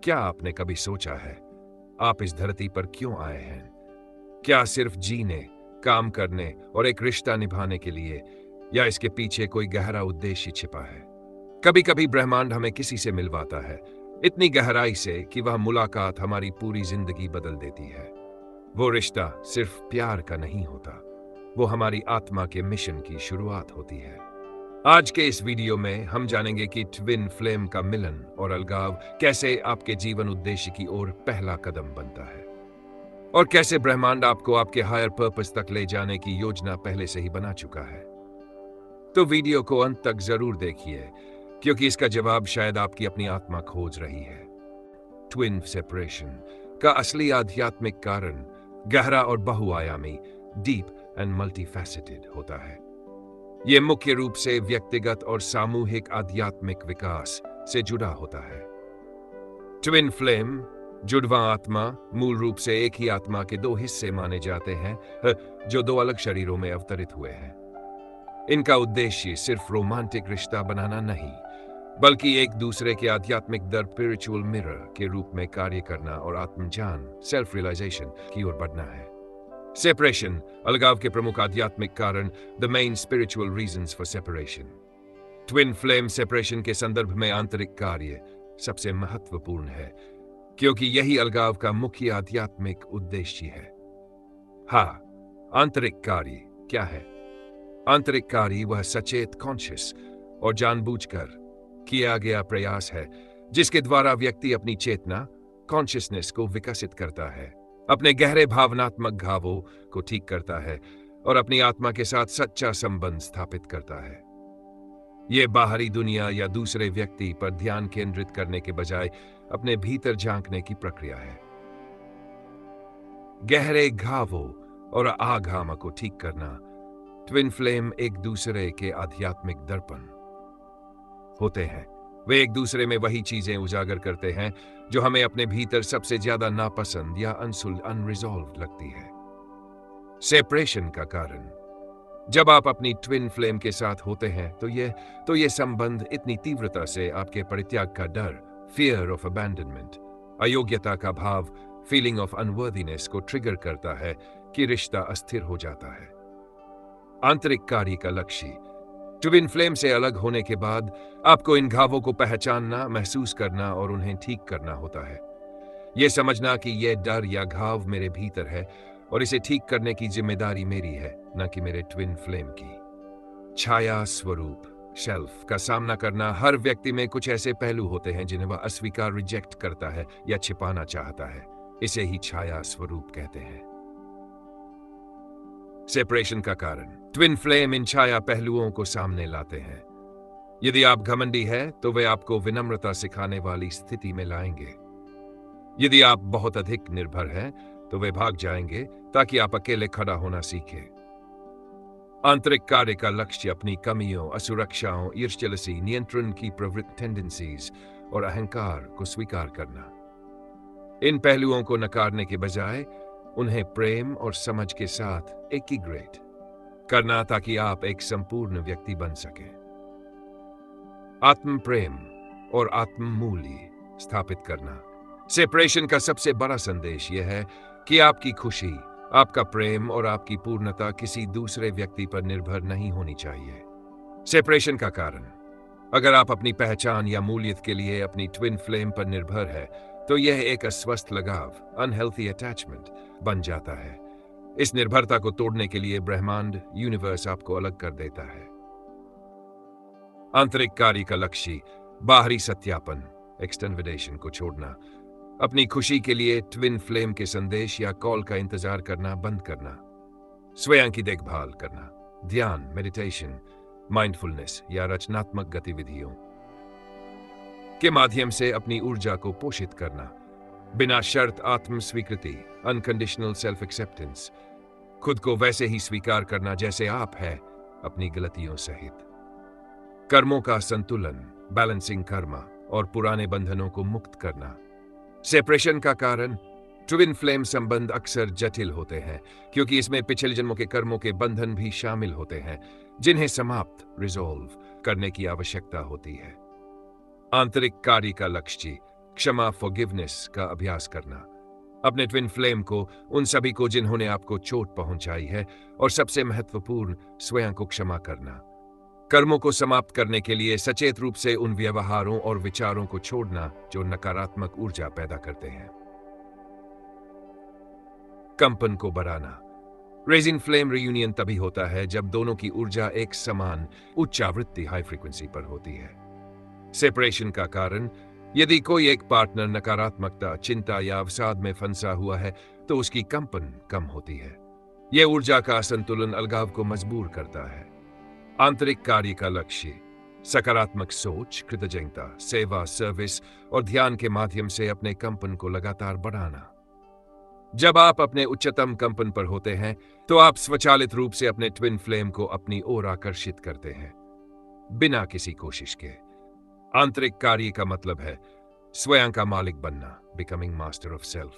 क्या आपने कभी सोचा है आप इस धरती पर क्यों आए हैं? क्या सिर्फ जीने, काम करने और एक रिश्ता निभाने के लिए, या इसके पीछे कोई गहरा उद्देश्य छिपा है? कभी कभी ब्रह्मांड हमें किसी से मिलवाता है, इतनी गहराई से कि वह मुलाकात हमारी पूरी जिंदगी बदल देती है। वो रिश्ता सिर्फ प्यार का नहीं होता, वो हमारी आत्मा के मिशन की शुरुआत होती है। आज के इस वीडियो में हम जानेंगे कि ट्विन फ्लेम का मिलन और अलगाव कैसे आपके जीवन उद्देश्य की ओर पहला कदम बनता है, और कैसे ब्रह्मांड आपको आपके हायर पर्पस तक ले जाने की योजना पहले से ही बना चुका है। तो वीडियो को अंत तक जरूर देखिए, क्योंकि इसका जवाब शायद आपकी अपनी आत्मा खोज रही है। ट्विन सेपरेशन का असली आध्यात्मिक कारण गहरा और बहुआयामी, डीप एंड मल्टीफैसेटेड होता है। यह मुख्य रूप से व्यक्तिगत और सामूहिक आध्यात्मिक विकास से जुड़ा होता है। ट्विन फ्लेम, जुड़वा आत्मा, मूल रूप से एक ही आत्मा के दो हिस्से माने जाते हैं, जो दो अलग शरीरों में अवतरित हुए हैं। इनका उद्देश्य सिर्फ रोमांटिक रिश्ता बनाना नहीं, बल्कि एक दूसरे के आध्यात्मिक स्पिरिचुअल मिरर के रूप में कार्य करना और आत्मज्ञान, सेल्फ रियलाइजेशन की ओर बढ़ना है। सेपरेशन, अलगाव के प्रमुख आध्यात्मिक कारण, the main spiritual reasons for separation. Twin flame separation के संदर्भ में आंतरिक कार्य सबसे महत्वपूर्ण है, क्योंकि यही अलगाव का मुख्य आध्यात्मिक उद्देश्य है। हाँ, आंतरिक कार्य क्या है? आंतरिक कार्य वह सचेत, कॉन्शियस और जानबूझकर किया गया प्रयास है, जिसके द्वारा व्यक्ति अपनी चेतना, कॉन्शियसनेस को विकसित करता है, अपने गहरे भावनात्मक घावों को ठीक करता है और अपनी आत्मा के साथ सच्चा संबंध स्थापित करता है। यह बाहरी दुनिया या दूसरे व्यक्ति पर ध्यान केंद्रित करने के बजाय अपने भीतर झांकने की प्रक्रिया है। गहरे घावों और आघाव को ठीक करना, ट्विन फ्लेम एक दूसरे के आध्यात्मिक दर्पण होते हैं। वे एक दूसरे में वही चीजें उजागर करते हैं जो हमें अपने भीतर सबसे ज्यादा नापसंद या अनरिजॉल्व लगती है। सेपरेशन का कारण, जब आप अपनी ट्विन फ्लेम के साथ होते हैं तो ये संबंध इतनी तीव्रता से आपके परित्याग का डर, फियर ऑफ अबैंडनमेंट, अयोग्यता का भाव, फीलिंग ऑफ अनवर्दीनेस को ट्रिगर करता है कि रिश्ता अस्थिर हो जाता है। आंतरिक कार्य का लक्ष्य, ट्विन फ्लेम से अलग होने के बाद आपको इन घावों को पहचानना, महसूस करना और उन्हें ठीक करना होता है। यह समझना कि यह डर या घाव मेरे भीतर है और इसे ठीक करने की जिम्मेदारी मेरी है, न कि मेरे ट्विन फ्लेम की। छाया स्वरूप, शेल्फ का सामना करना। हर व्यक्ति में कुछ ऐसे पहलू होते हैं जिन्हें वह अस्वीकार, रिजेक्ट करता है या छिपाना चाहता है। इसे ही छाया स्वरूप कहते हैं। सेपरेशन का कारण, ट्विन फ्लेम इन छाया पहलुओं को सामने लाते हैं। यदि आप घमंडी हैं तो वे आपको विनम्रता सिखाने वाली स्थिति में लाएंगे। यदि आप बहुत अधिक निर्भर हैं तो वे भाग जाएंगे ताकि आप अकेले खड़ा होना सीखें। आंतरिक कार्य का लक्ष्य अपनी कमियों, असुरक्षाओं, ईर्ष्या, नियंत्रण की प्रवृत्ति, टेंडेंसीज और अहंकार को स्वीकार करना। इन पहलुओं को नकारने के बजाय उन्हें प्रेम और समझ के साथ एकीग्रेट करना, ताकि आप एक संपूर्ण व्यक्ति बन सकें। आत्म प्रेम और आत्म मूल्य स्थापित करना। सेपरेशन का सबसे बड़ा संदेश यह है कि आपकी खुशी, आपका प्रेम और आपकी पूर्णता किसी दूसरे व्यक्ति पर निर्भर नहीं होनी चाहिए। सेपरेशन का कारण, अगर आप अपनी पहचान या मूल्य के लिए अपनी ट्विन फ्लेम पर निर्भर है तो यह एक अस्वस्थ लगाव, अनहेल्थी अटैचमेंट बन जाता है। इस निर्भरता को तोड़ने के लिए ब्रह्मांड, यूनिवर्स आपको अलग कर देता है। आंतरिक कार्य का लक्ष्य, बाहरी सत्यापन, एक्सटर्नल वैलिडेशन को छोड़ना। अपनी खुशी के लिए ट्विन फ्लेम के संदेश या कॉल का इंतजार करना बंद करना। स्वयं की देखभाल करना, ध्यान, मेडिटेशन, माइंडफुलनेस या रचनात्मक गतिविधियों के माध्यम से अपनी ऊर्जा को पोषित करना। बिना शर्त आत्म स्वीकृति, अनकंडीशनल सेल्फ एक्सेप्टेंस, खुद को वैसे ही स्वीकार करना जैसे आप हैं, अपनी गलतियों सहित। कर्मों का संतुलन, बैलेंसिंग कर्मा और पुराने बंधनों को मुक्त करना। सेपरेशन का कारण, ट्विन फ्लेम संबंध अक्सर जटिल होते हैं क्योंकि इसमें पिछले जन्मों के कर्मों के बंधन भी शामिल होते हैं, जिन्हें समाप्त, रिजॉल्व करने की आवश्यकता होती है। आंतरिक कार्य का लक्ष्य, क्षमा फॉरगिवनेस का अभ्यास करना, अपने ट्विन फ्लेम को, उन सभी को जिन्होंने आपको चोट पहुंचाई है, और सबसे महत्वपूर्ण, स्वयं को क्षमा करना। कर्मों को समाप्त करने के लिए सचेत रूप से उन व्यवहारों और विचारों को छोड़ना जो नकारात्मक ऊर्जा पैदा करते हैं। कंपन को बढ़ाना। रेजिंग फ्लेम रियूनियन तभी होता है जब दोनों की ऊर्जा एक समान उच्च आवृत्ति हाई फ्रीक्वेंसी पर होती है। सेपरेशन का कारण, यदि कोई एक पार्टनर नकारात्मकता, चिंता या अवसाद में फंसा हुआ है तो उसकी कंपन कम होती है। यह ऊर्जा का असंतुलन अलगाव को मजबूर करता है। आंतरिक कार्य का लक्ष्य, सकारात्मक सोच, कृतज्ञता, सेवा, सर्विस और ध्यान के माध्यम से अपने कंपन को लगातार बढ़ाना। जब आप अपने उच्चतम कंपन पर होते हैं तो आप स्वचालित रूप से अपने ट्विन फ्लेम को अपनी ओर आकर्षित करते हैं, बिना किसी कोशिश के। आंतरिक कार्य का मतलब है स्वयं का मालिक बनना, becoming master of self.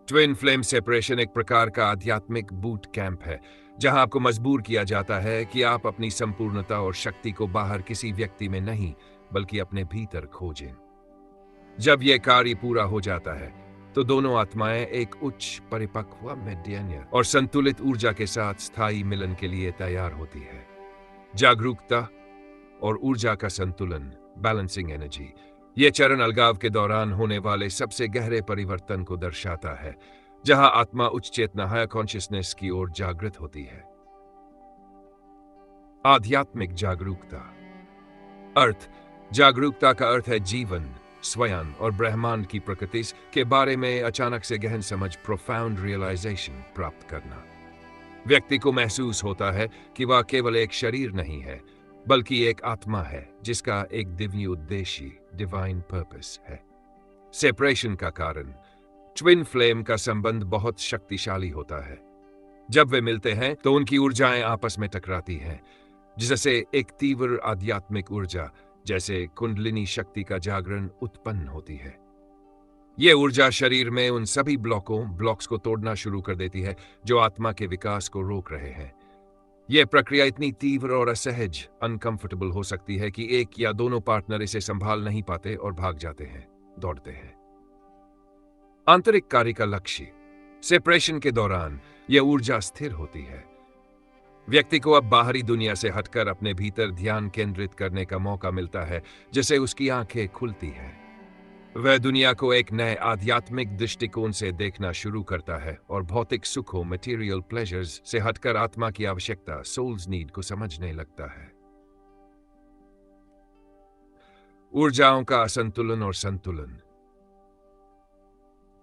Twin flame separation एक प्रकार का आध्यात्मिक बूट कैंप है जहां आपको मजबूर किया जाता है कि आप अपनी संपूर्णता और शक्ति को बाहर किसी व्यक्ति में नहीं बल्कि अपने भीतर खोजें। जब यह कार्य पूरा हो जाता है तो दोनों आत्माएं एक उच्च, परिपक्व, मेडियन और संतुलित ऊर्जा के साथ स्थायी मिलन के लिए तैयार होती है। जागरूकता और ऊर्जा का संतुलन, बैलेंसिंग एनर्जी, यह चरण अलगाव के दौरान होने वाले सबसे गहरे परिवर्तन को दर्शाता है, जहां आत्मा उच्च चेतना, हायर कॉन्शियसनेस की ओर जागृत होती है। आध्यात्मिक जागरूकता। अर्थ। जागरूकता का अर्थ है जीवन, स्वयं और ब्रह्मांड की प्रकृति के बारे में अचानक से गहन समझ, प्रोफाउंड रियलाइजेशन प्राप्त करना। व्यक्ति को महसूस होता है कि वह केवल एक शरीर नहीं है बल्कि एक आत्मा है जिसका एक दिव्य उद्देश्य, डिवाइन पर्पस है। सेपरेशन का कारण, ट्विन फ्लेम का संबंध बहुत शक्तिशाली होता है। जब वे मिलते हैं तो उनकी ऊर्जाएं आपस में टकराती हैं, जिससे एक तीव्र आध्यात्मिक ऊर्जा जैसे कुंडलिनी शक्ति का जागरण उत्पन्न होती है। यह ऊर्जा शरीर में उन सभी ब्लॉक्स को तोड़ना शुरू कर देती है जो आत्मा के विकास को रोक रहे हैं। यह प्रक्रिया इतनी तीव्र और असहज, अनकंफर्टेबल हो सकती है कि एक या दोनों पार्टनर इसे संभाल नहीं पाते और भाग जाते हैं, दौड़ते हैं। आंतरिक कार्य का लक्ष्य। सेपरेशन के दौरान यह ऊर्जा स्थिर होती है। व्यक्ति को अब बाहरी दुनिया से हटकर अपने भीतर ध्यान केंद्रित करने का मौका मिलता है, जिससे उसकी आंखें खुलती हैं। वह दुनिया को एक नए आध्यात्मिक दृष्टिकोण से देखना शुरू करता है और भौतिक सुखों, मटेरियल प्लेजर्स से हटकर आत्मा की आवश्यकता, सोल्स नीड को समझने लगता है। ऊर्जाओं का असंतुलन और संतुलन।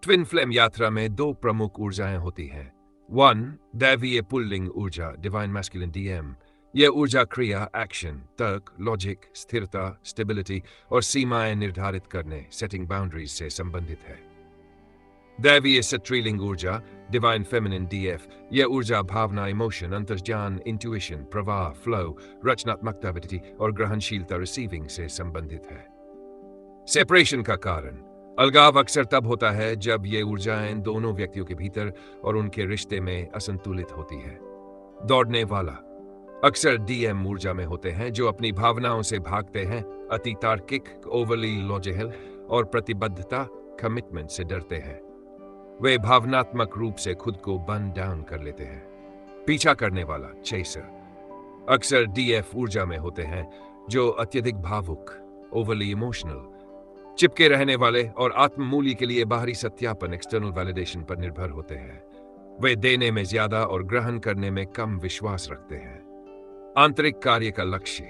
ट्विन फ्लेम यात्रा में दो प्रमुख ऊर्जाएं होती हैं। 1. दैवीय पुल्लिंग ऊर्जा, डिवाइन मैस्कुलिन डीएम। यह ऊर्जा क्रिया, एक्शन, तर्क, लॉजिक, स्थिरता, स्टेबिलिटी और सीमाएं निर्धारित करने, सेटिंग बाउंड्रीज से संबंधित है। दैवीय स्त्रीलिंग ऊर्जा, डिवाइन फेमिनिन डीएफ। यह ऊर्जा भावना, इमोशन, अंतर्ज्ञान, इंट्यूशन, प्रवाह, फ्लो, रचनात्मकता और ग्रहणशीलता, रिसीविंग से संबंधित है। सेपरेशन का कारण, अलगाव अक्सर तब होता है जब ये ऊर्जाएं दोनों व्यक्तियों के भीतर और उनके रिश्ते में असंतुलित होती है। दौड़ने वाला अक्सर डीएम ऊर्जा में होते हैं जो अपनी भावनाओं से भागते हैं, अति तार्किक, ओवरली लॉजिकल और प्रतिबद्धता, कमिटमेंट से डरते हैं। वे भावनात्मक रूप से खुद को बर्न डाउन कर लेते हैं। पीछा करने वाला, चेसर, अक्सर डीएफ ऊर्जा में होते हैं जो अत्यधिक भावुक, ओवरली इमोशनल, चिपके रहने वाले और आत्ममूल्य के लिए बाहरी सत्यापन, एक्सटर्नल वैलिडेशन पर निर्भर होते हैं। वे देने में ज्यादा और ग्रहण करने में कम विश्वास रखते हैं। आंतरिक कार्य का लक्ष्य।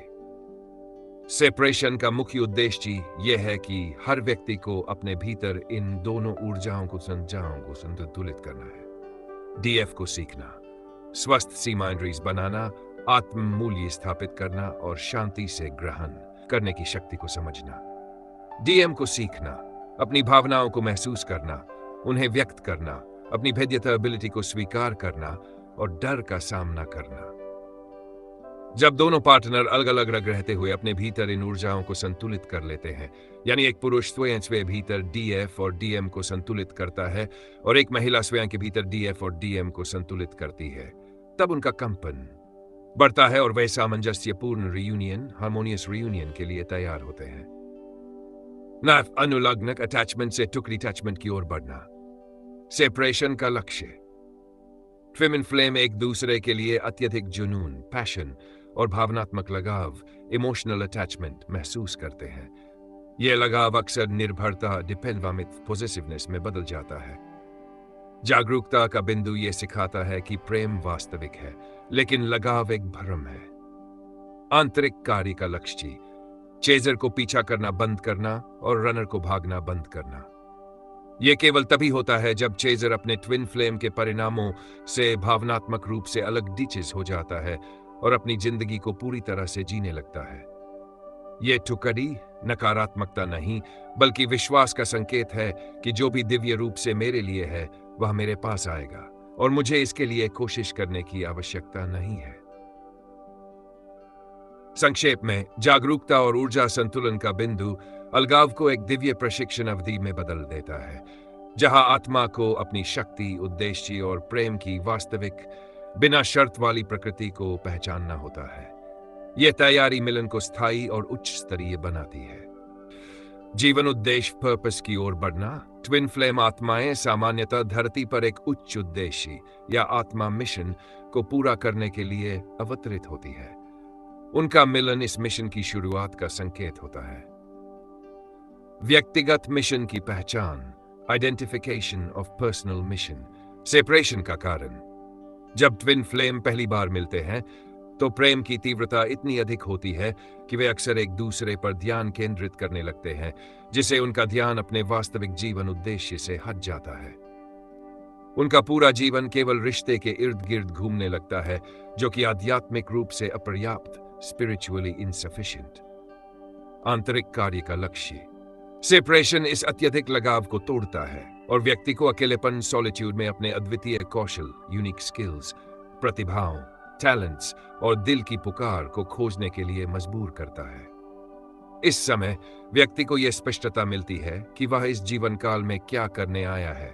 सेपरेशन का मुख्य उद्देश्य यह है कि हर व्यक्ति को अपने भीतर इन दोनों ऊर्जाओं को संतुलित करना है। डीएफ को सीखना, स्वस्थ सीमाएं बनाना, आत्ममूल्य स्थापित करना और शांति से ग्रहण करने की शक्ति को समझना। डीएम को सीखना, अपनी भावनाओं को महसूस करना, उन्हें व्यक्त करना, अपनी भेद्यता एबिलिटी को स्वीकार करना और डर का सामना करना। जब दोनों पार्टनर अलग अलग रहते हुए अपने भीतर इन ऊर्जाओं को संतुलित कर लेते हैं, यानी एक पुरुष स्वयं के भीतर डीएफ और डीएम को संतुलित करता है और एक महिला स्वयं के भीतर डीएफ और डीएम को संतुलित करती है, तब उनका कंपन बढ़ता है और वे सामंजस्यपूर्ण रियूनियन, हार्मोनियस रियूनियन के लिए तैयार होते हैं। न अनुलग्नक अटैचमेंट से टुकड़ी अटैचमेंट की ओर बढ़ना। सेपरेशन का लक्ष्य। ट्विन फ्लेम एक दूसरे के लिए अत्यधिक जुनून, पैशन और भावनात्मक लगाव, इमोशनल अटैचमेंट महसूस करते हैं। यह लगाव अक्सर निर्भरता, डिपेंडवामित, पॉजिटिवनेस में बदल जाता है। जागरूकता का बिंदु यह सिखाता है कि प्रेम वास्तविक है, लेकिन लगाव एक भ्रम है। आंतरिक कार्य का लक्ष्य। चेजर को पीछा करना बंद करना और रनर को भागना बंद करना। यह केवल तभी होता है जब चेजर अपने ट्विन फ्लेम के परिणामों से भावनात्मक रूप से अलग डीचेस हो जाता है और अपनी जिंदगी को पूरी तरह से जीने लगता है। यह टुकड़ी नकारात्मकता नहीं, बल्कि विश्वास का संकेत है कि जो भी दिव्य रूप से मेरे लिए है वह मेरे पास आएगा और मुझे इसके लिए कोशिश करने की आवश्यकता नहीं है। संक्षेप में, जागरूकता और ऊर्जा संतुलन का बिंदु अलगाव को एक दिव्य प्रशिक्षण अवधि में बदल देता है, जहां आत्मा को अपनी शक्ति, उद्देश्य और प्रेम की वास्तविक, बिना शर्त वाली प्रकृति को पहचानना होता है। यह तैयारी मिलन को स्थायी और उच्च स्तरीय बनाती है। जीवन उद्देश्य, पर्पस की ओर बढ़ना। ट्विन फ्लेम आत्माएं सामान्यतः धरती पर एक उच्च उद्देश्य या आत्मा मिशन को पूरा करने के लिए अवतरित होती है। उनका मिलन इस मिशन की शुरुआत का संकेत होता है। व्यक्तिगत मिशन की पहचान, identification of personal mission. Separation का कारण। जब ट्विन फ्लेम पहली बार मिलते हैं तो प्रेम की तीव्रता इतनी अधिक होती है कि वे अक्सर एक दूसरे पर ध्यान केंद्रित करने लगते हैं, जिससे उनका ध्यान अपने वास्तविक जीवन उद्देश्य से हट जाता है। उनका पूरा जीवन केवल रिश्ते के इर्द गिर्द घूमने लगता है, जो कि आध्यात्मिक रूप से अपर्याप्त, स्पिरिचुअली इनसफिशिएंट। आंतरिक कार्य का लक्ष्य। सेपरेशन इस अत्यधिक लगाव को तोड़ता है और व्यक्ति को अकेलेपन, सॉलिट्यूड में अपने अद्वितीय कौशल, यूनिक स्किल्स, प्रतिभाओं, टैलेंट्स और दिल की पुकार को खोजने के लिए मजबूर करता है। इस समय व्यक्ति को यह स्पष्टता मिलती है कि वह इस जीवन काल में क्या करने आया है,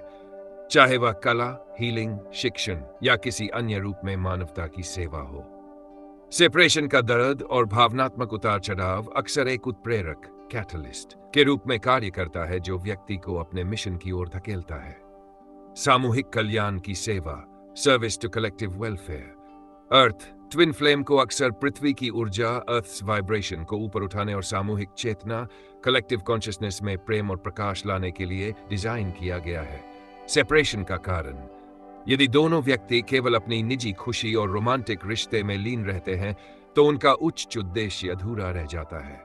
चाहे वह कला, हीलिंग, शिक्षण या किसी अन्य रूप में मानवता की सेवा हो। सेपरेशन का दर्द और भावनात्मक उतार चढ़ाव अक्सर एक उत्प्रेरक, कैटलिस्ट के रूप में कार्य करता है, जो व्यक्ति को अपने मिशन की ओर धकेलता है। सामूहिक कल्याण की सेवा, service to collective welfare. Earth twin flame को अक्सर पृथ्वी की ऊर्जा, अर्थ्स वाइब्रेशन को ऊपर उठाने और सामूहिक चेतना, कलेक्टिव कॉन्शियसनेस में प्रेम और प्रकाश लाने के लिए डिजाइन किया गया है। सेपरेशन का कारण। यदि दोनों व्यक्ति केवल अपनी निजी खुशी और रोमांटिक रिश्ते में लीन रहते हैं तो उनका उच्च उद्देश्य अधूरा रह जाता है।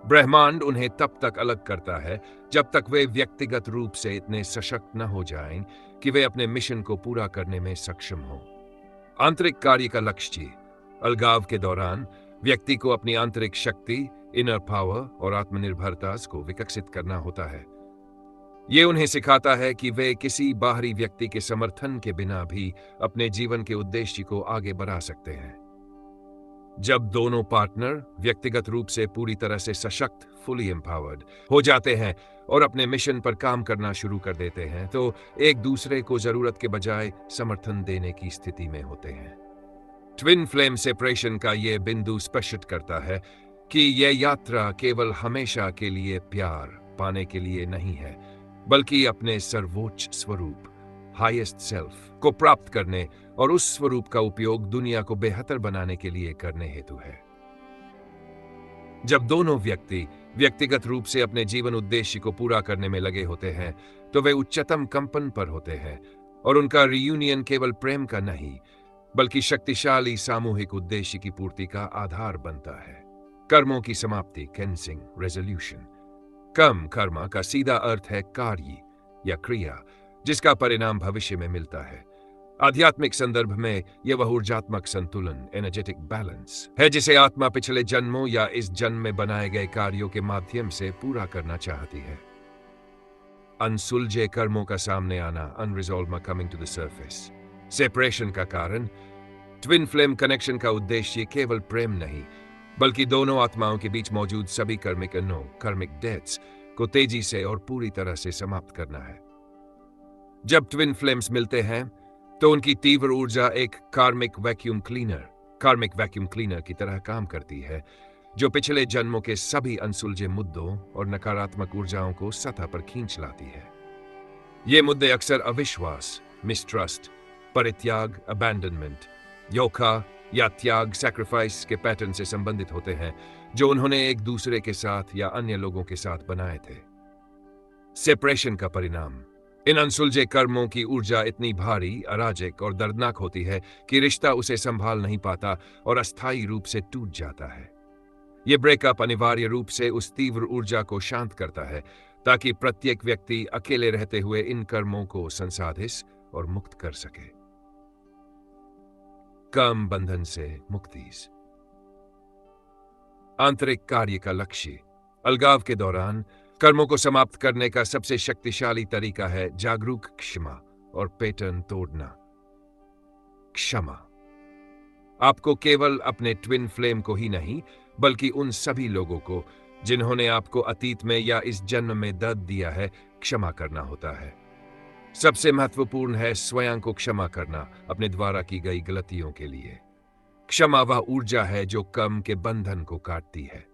ब्रह्मांड उन्हें तब तक अलग करता है जब तक वे व्यक्तिगत रूप से इतने सशक्त न हो जाएं कि वे अपने मिशन को पूरा करने में सक्षम हों। आंतरिक कार्य का लक्ष्य। अलगाव के दौरान व्यक्ति को अपनी आंतरिक शक्ति, इनर पावर और आत्मनिर्भरता को विकसित करना होता है। ये उन्हें सिखाता है कि वे किसी बाहरी व्यक्ति के समर्थन के बिना भी अपने जीवन के उद्देश्य को आगे बढ़ा सकते हैं। जब दोनों पार्टनर व्यक्तिगत रूप से पूरी तरह से सशक्त, फुली एम्पावर्ड हो जाते हैं और अपने मिशन पर काम करना शुरू कर देते हैं, तो एक दूसरे को जरूरत के बजाय समर्थन देने की स्थिति में होते हैं। ट्विन फ्लेम सेपरेशन का यह बिंदु स्पष्ट करता है कि यह यात्रा केवल हमेशा के लिए प्यार पाने के लिए नहीं है, बल्कि अपने सर्वोच्च स्वरूप, हाईएस्ट सेल्फ को प्राप्त करने और उस स्वरूप का उपयोग दुनिया को बेहतर बनाने के लिए करने हेतु है। जब दोनों व्यक्ति व्यक्तिगत रूप से अपने जीवन उद्देश्य को पूरा करने में लगे होते हैं तो वे उच्चतम कंपन पर होते हैं और उनका रियूनियन केवल प्रेम का नहीं, बल्कि शक्तिशाली सामूहिक उद्देश्य की पूर्ति का आधार बनता है। कर्मों की समाप्ति, कैंसिंग, रेजोल्यूशन। कर्म का सीधा अर्थ है कार्य या क्रिया, जिसका परिणाम भविष्य में मिलता है। आध्यात्मिक संदर्भ में यह वह ऊर्जात्मक संतुलन, एनर्जेटिक बैलेंस है जिसे आत्मा पिछले जन्मों या इस जन्म में बनाए गए कार्यों के माध्यम से पूरा करना चाहती है। अनसुलझे कर्मों का सामने आना, unresolved coming to the surface. Separation का कारण। ट्विन फ्लेम कनेक्शन का उद्देश्य केवल प्रेम नहीं, बल्कि दोनों आत्माओं के बीच मौजूद सभी कर्मिक डेथ्स को तेजी से और पूरी तरह से समाप्त करना है। जब ट्विन फ्लेम्स मिलते हैं तो उनकी तीव्र ऊर्जा एक कार्मिक वैक्यूम क्लीनर की तरह काम करती है, जो पिछले जन्मों के सभी अनसुलझे मुद्दों और नकारात्मक ऊर्जाओं को सतह पर खींच लाती है। ये मुद्दे अक्सर अविश्वास, मिसट्रस्ट, परित्याग, अबैंडनमेंट, योखा या त्याग, सैक्रिफाइस के पैटर्न से संबंधित होते हैं जो उन्होंने एक दूसरे के साथ या अन्य लोगों के साथ बनाए थे। सेपरेशन का परिणाम, इन अनसुलझे कर्मों की ऊर्जा इतनी भारी, अराजक और दर्दनाक होती है कि रिश्ता उसे संभाल नहीं पाता और अस्थायी रूप से टूट जाता है। यह ब्रेकअप अनिवार्य रूप से उस तीव्र ऊर्जा को शांत करता है ताकि प्रत्येक व्यक्ति अकेले रहते हुए इन कर्मों को संसाधित और मुक्त कर सके। कर्म बंधन से मुक्ति। आंतरिक कार्य का लक्ष्य, अलगाव के दौरान कर्मों को समाप्त करने का सबसे शक्तिशाली तरीका है जागरूक क्षमा और पैटर्न तोड़ना। क्षमा आपको केवल अपने ट्विन फ्लेम को ही नहीं बल्कि उन सभी लोगों को जिन्होंने आपको अतीत में या इस जन्म में दर्द दिया है क्षमा करना होता है। सबसे महत्वपूर्ण है स्वयं को क्षमा करना अपने द्वारा की गई गलतियों के लिए। क्षमा वह ऊर्जा है जो कर्म के बंधन को काटती है।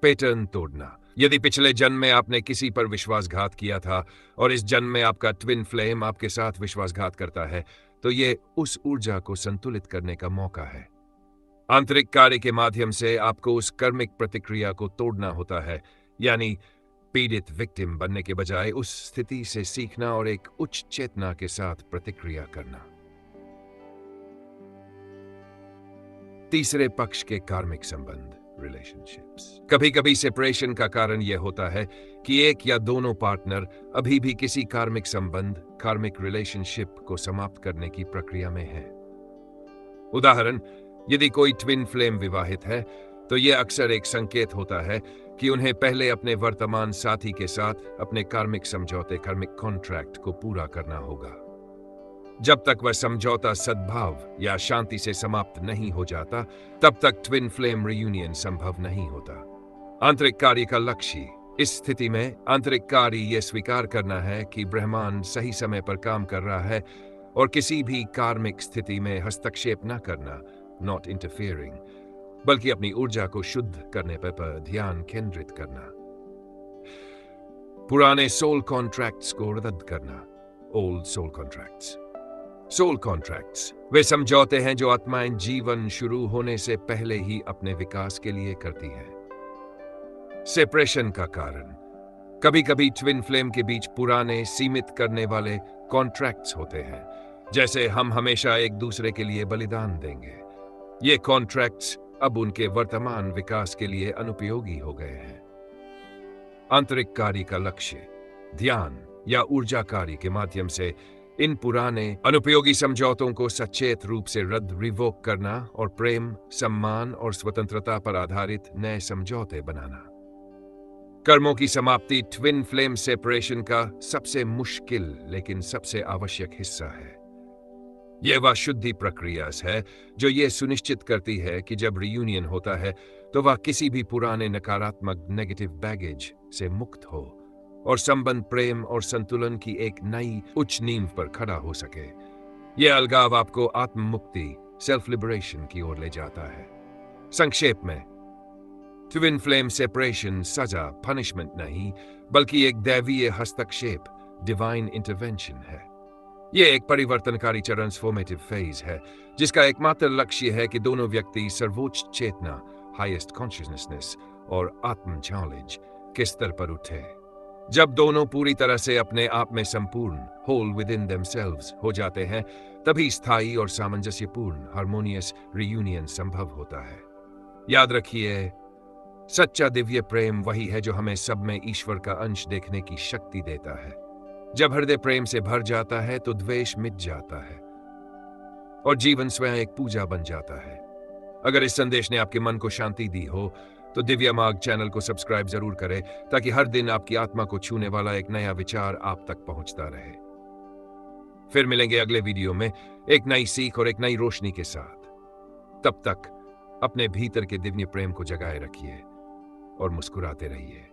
पैटर्न तोड़ना, यदि पिछले जन्म में आपने किसी पर विश्वासघात किया था और इस जन्म में आपका ट्विन फ्लेम आपके साथ विश्वासघात करता है तो यह उस ऊर्जा को संतुलित करने का मौका है। आंतरिक कार्य के माध्यम से आपको उस कर्मिक प्रतिक्रिया को तोड़ना होता है, यानी पीड़ित विक्टिम बनने के बजाय उस स्थिति से सीखना और एक उच्च चेतना के साथ प्रतिक्रिया करना। तीसरे पक्ष के कार्मिक संबंध, रिलेशनशिप्स। कभी कभी सेपरेशन का कारण यह होता है कि एक या दोनों पार्टनर अभी भी किसी कार्मिक संबंध, कार्मिक रिलेशनशिप को समाप्त करने की प्रक्रिया में है। उदाहरण, यदि कोई ट्विन फ्लेम विवाहित है तो यह अक्सर एक संकेत होता है कि उन्हें पहले अपने वर्तमान साथी के साथ अपने कार्मिक समझौते, कार्मिक कॉन्ट्रैक्ट को पूरा करना होगा। जब तक वह समझौता सद्भाव या शांति से समाप्त नहीं हो जाता तब तक ट्विन फ्लेम रियूनियन संभव नहीं होता। आंतरिक कार्य का लक्ष्य, इस स्थिति में आंतरिक कार्य यह स्वीकार करना है कि ब्रह्मांड सही समय पर काम कर रहा है और किसी भी कार्मिक स्थिति में हस्तक्षेप न करना, नॉट इंटरफियरिंग, बल्कि अपनी ऊर्जा को शुद्ध करने पर ध्यान केंद्रित करना। पुराने सोल कॉन्ट्रैक्ट्स को रद्द करना, old soul contracts. Soul contracts वे समझौते हैं जो आत्माएं जीवन शुरू होने से पहले ही अपने विकास के लिए करती हैं। सेपरेशन का कारण, कभी कभी ट्विन फ्लेम के बीच पुराने सीमित करने वाले कॉन्ट्रैक्ट्स होते हैं, जैसे हम हमेशा एक दूसरे के लिए बलिदान देंगे। ये कॉन्ट्रैक्ट्स अब उनके वर्तमान विकास के लिए अनुपयोगी हो गए हैं। आंतरिक कार्य का लक्ष्य, ध्यान या ऊर्जा कार्य के माध्यम से इन पुराने अनुपयोगी समझौतों को सचेत रूप से रद्द, रिवोक करना और प्रेम, सम्मान और स्वतंत्रता पर आधारित नए समझौते बनाना। कर्मों की समाप्ति ट्विन फ्लेम सेपरेशन का सबसे मुश्किल लेकिन सबसे आवश्यक हिस्सा है। यह वह शुद्धि प्रक्रिया है जो यह सुनिश्चित करती है कि जब रियूनियन होता है तो वह किसी भी पुराने नकारात्मक नेगेटिव बैगेज से मुक्त हो और संबंध प्रेम और संतुलन की एक नई उच्च नींव पर खड़ा हो सके। यह अलगाव आपको आत्म मुक्ति, सेल्फ लिबरेशन की ओर ले जाता है। संक्षेप में, ट्विन फ्लेम सेपरेशन सजा, पनिशमेंट नहीं बल्कि एक दैवीय हस्तक्षेप, डिवाइन इंटरवेंशन है। यह एक परिवर्तनकारी ट्रांसफॉर्मेटिव फेज है जिसका एकमात्र लक्ष्य है कि दोनों व्यक्ति सर्वोच्च चेतना, हाईएस्ट कॉन्शियसनेस और आत्म नॉलेज के स्तर पर उठे। जब दोनों पूरी तरह से अपने आप में संपूर्ण, होल विद इन देमसेल्व्स हो जाते हैं, तभी स्थायी और सामंजस्यपूर्ण, हार्मोनियस रियूनियन संभव होता है। याद रखिए, सच्चा दिव्य प्रेम वही है जो हमें सब में ईश्वर का अंश देखने की शक्ति देता है। जब हृदय प्रेम से भर जाता है तो द्वेष मिट जाता है और जीवन स्वयं एक पूजा बन जाता है। अगर इस संदेश ने आपके मन को शांति दी हो तो दिव्य मार्ग चैनल को सब्सक्राइब जरूर करें ताकि हर दिन आपकी आत्मा को छूने वाला एक नया विचार आप तक पहुंचता रहे। फिर मिलेंगे अगले वीडियो में एक नई सीख और एक नई रोशनी के साथ। तब तक अपने भीतर के दिव्य प्रेम को जगाए रखिए और मुस्कुराते रहिए।